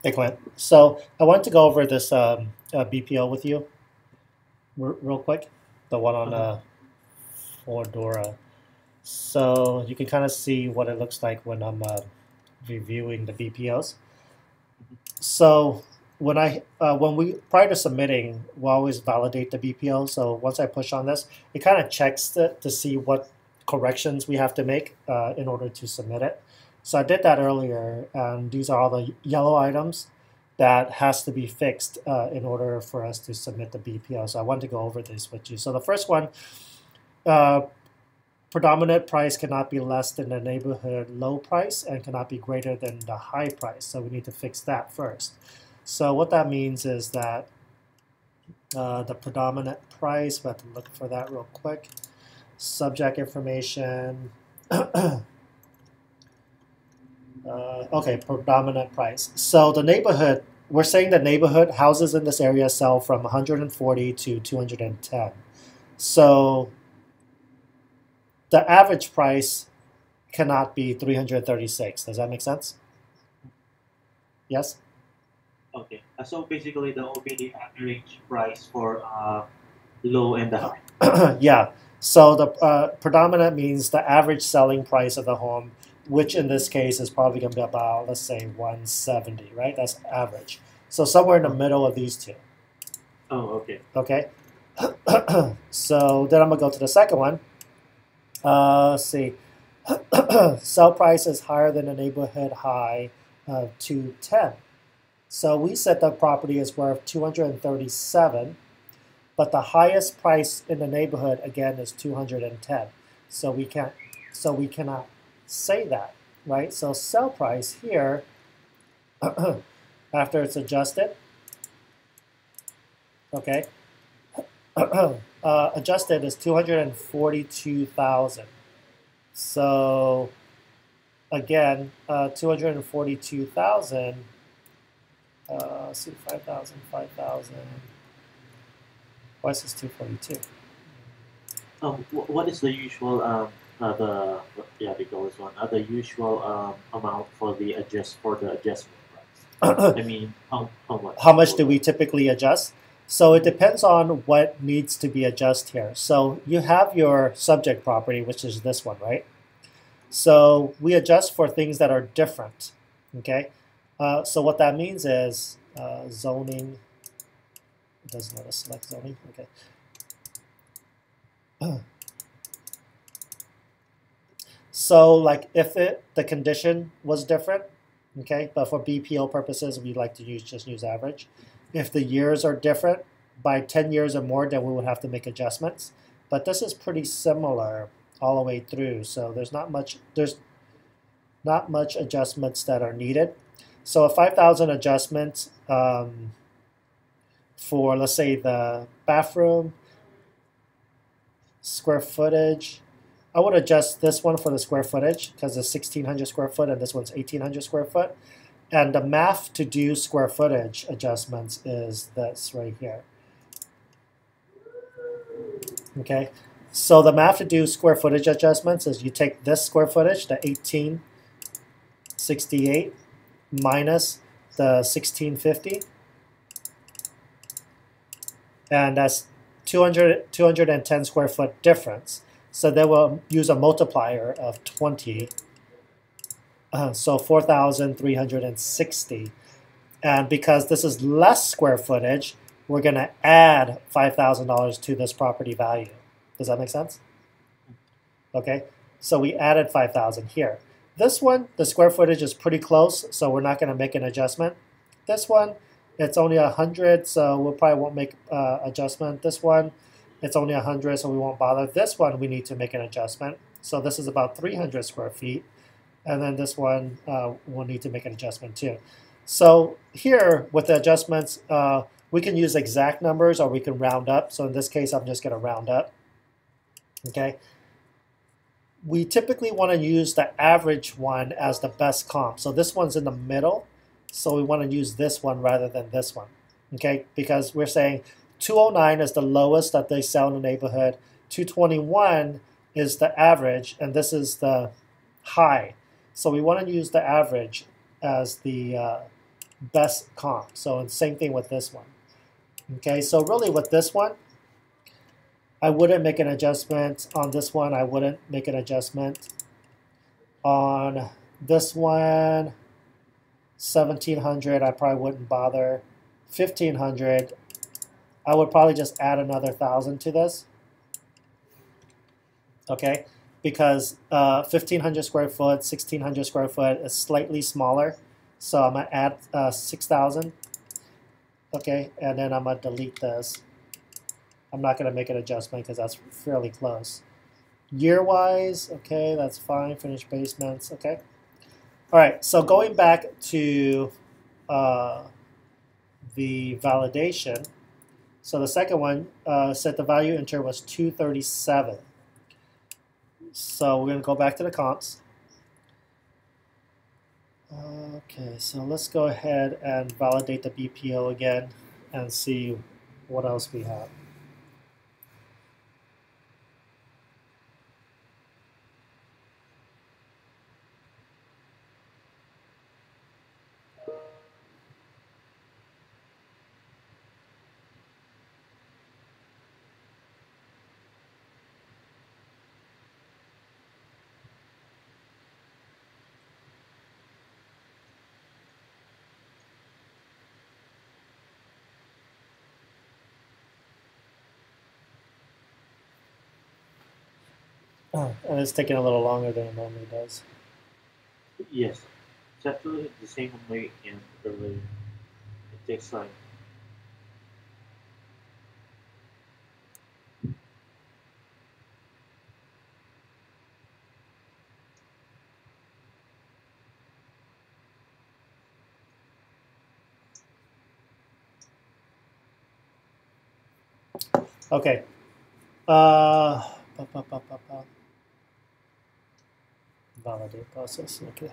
Hey, Clint. So I wanted to go over this BPO with you real quick, the one on Uh-huh. Fordora. So you can kind of see what it looks like when I'm reviewing the BPOs. Mhm. So when we prior to submitting, we'll always validate the BPO. So once I push on this, it kind of checks to see what corrections we have to make in order to submit it. So I did that earlier, and these are all the yellow items that has to be fixed in order for us to submit the BPO. So I wanted to go over this with you. So the first one, uh, predominant price cannot be less than the neighborhood low price and cannot be greater than the high price. So we need to fix that first. So what that means is that the predominant price, we have to look for that real quick. Subject information. Okay, predominant price. So the neighborhood, we're saying the neighborhood houses in this area sell from 140 to 210. So the average price cannot be 336. Does that make sense? Yes? Okay. So basically, that will be the average price for low and the high. Yeah. So the predominant means the average selling price of the home, which in this case is probably going to be about, let's say, 170, right? That's average. So somewhere in the Oh, middle of these two. oh, okay. Okay. So then I'm going to go to the second one. Let's see. Sell price is higher than the neighborhood high of 210. So we said the property is worth 237, but the highest price in the neighborhood again is 210. So we cannot say that, right? So sell price here after it's adjusted, okay, adjusted is 242,000. So again, 242,000. Let's see, 5,000, 5,000. Why is this 242? What is the usual yeah, the goes one the usual amount for the adjustment price? I mean, how How much much for do the? we typically adjust? So it Mhm. depends on what needs to be adjusted here. So you have your subject property, which is this one, right? So we adjust for things that are different. Okay. So what that means is zoning. It doesn't let us select zoning. Okay. So like if the condition was different, okay, but for BPO purposes, we like to just use average. If the years are different by 10 years or more, then we would have to make adjustments. But this is pretty similar all the way through. So there's not much adjustments that are needed. So a 5,000 adjustment for, let's say, the bathroom square footage. I would adjust this one for the square footage because it's 1,600 square foot and this one's 1,800 square foot. And the math to do square footage adjustments is this right here. Okay, so the math to do square footage adjustments is you take this square footage, the 1,868, minus the 1,650, and that's 210 square foot difference. So they will use a multiplier of 20, so 4,360. And because this is less square footage, we're going to add $5,000 to this property value. Does that make sense? Okay, so we added 5,000 here. This one, the square footage is pretty close, so we're not going to make an adjustment. This one, it's only 100, so we probably won't make adjustment. This one, it's only 100, so we won't bother. This one, we need to make an adjustment. So this is about 300 square feet. And then this one, we'll need to make an adjustment too. So here, with the adjustments, we can use exact numbers or we can round up. So in this case, I'm just going to round up. Okay. We typically want to use the average one as the best comp. So this one's in the middle. So we want to use this one rather than this one. Okay, because we're saying 209 is the lowest that they sell in the neighborhood. 221 is the average, and this is the high. So we want to use the average as the best comp. So same thing with this one. Okay, so really with this one, I wouldn't make an adjustment on this one. I wouldn't make an adjustment on this one. 1700, I probably wouldn't bother. 1500, I would probably just add another 1,000 to this. Okay, because 1,500 square foot, 1,600 square foot is slightly smaller. So I'm gonna add 6,000. Okay, and then I'm gonna delete this. I'm not gonna make an adjustment because that's fairly close. Year-wise, okay, that's fine. Finished basements, okay. All right, so going back to the validation. So the second one said the value entered was 237. So we're going to go back to the comps. Okay, so let's go ahead and validate the BPO again and see what else we have. And it's taking a little longer than it normally does. Yes, it's actually the same on my end earlier. It takes time. Okay. Validate process, okay.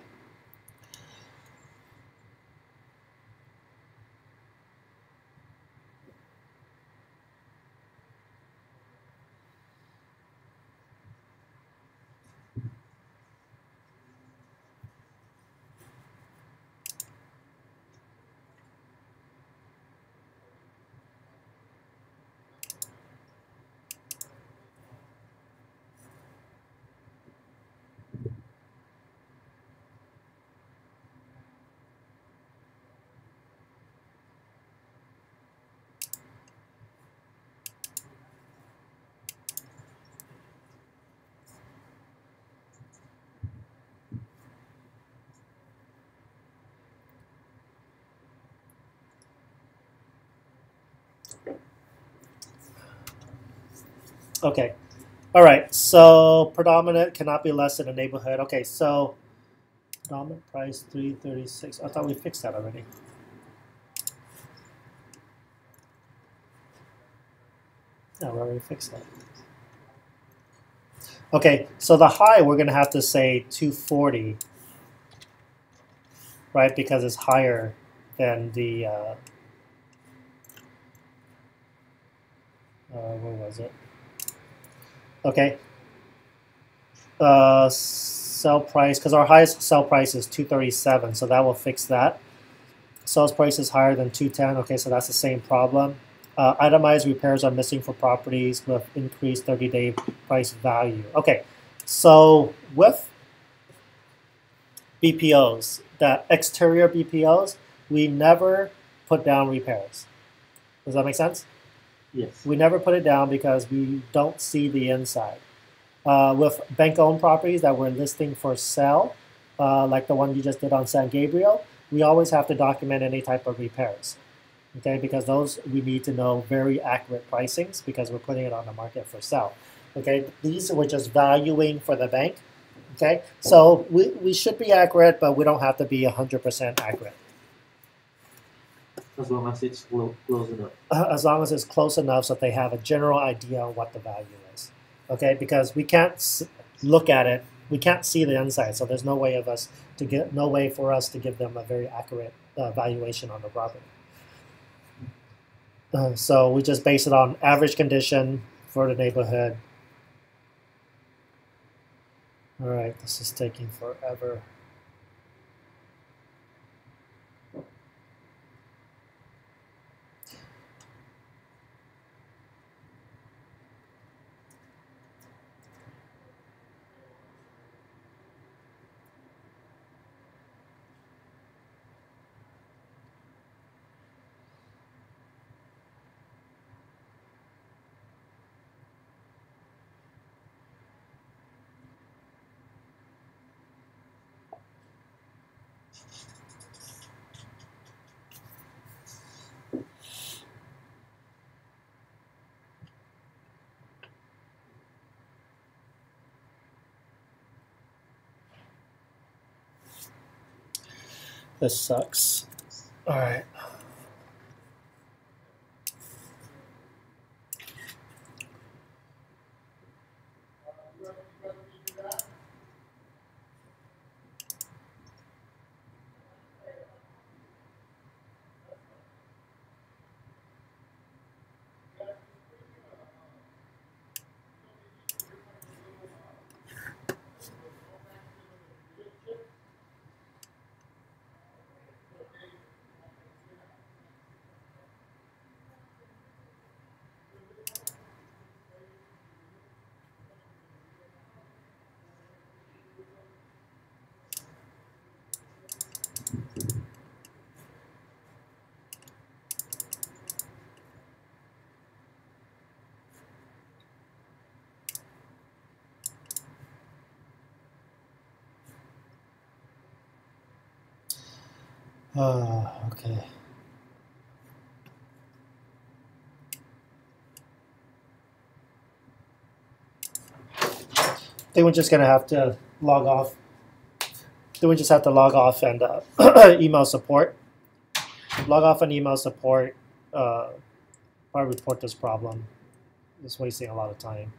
Okay. All right. So predominant cannot be less than a neighborhood. Okay. So predominant price 336. I thought we fixed that already. Yeah, we already fixed that. Okay. So the high we're gonna have to say 240, right? Because it's higher than the where was it? Okay. Sell price, because our highest sell price is 237, so that will fix that. Sales price is higher than 210. Okay, so that's the same problem. Itemized repairs are missing for properties with increased 30-day price value. Okay, so with BPOs, the exterior BPOs, we never put down repairs. Does that make sense? Yes. We never put it down because we don't see the inside. With bank-owned properties that we're listing for sale, like the one you just did on San Gabriel, we always have to document any type of repairs, okay? Because those we need to know very accurate pricings because we're putting it on the market for sale, okay? These we're just valuing for the bank, okay? So we should be accurate, but we don't have to be 100% accurate. As long as it's close enough. As long as it's close enough so they have a general idea of what the value is, okay? Because we can't look at it, we can't see the inside, so there's no way for us to give them a very accurate valuation on the property. So we just base it on average condition for the neighborhood. All right, this is taking forever. This sucks. All right. Okay. Then we're just gonna have to log off. Then we just have to log off and email support. Log off and email support. Probably report this problem. It's wasting a lot of time.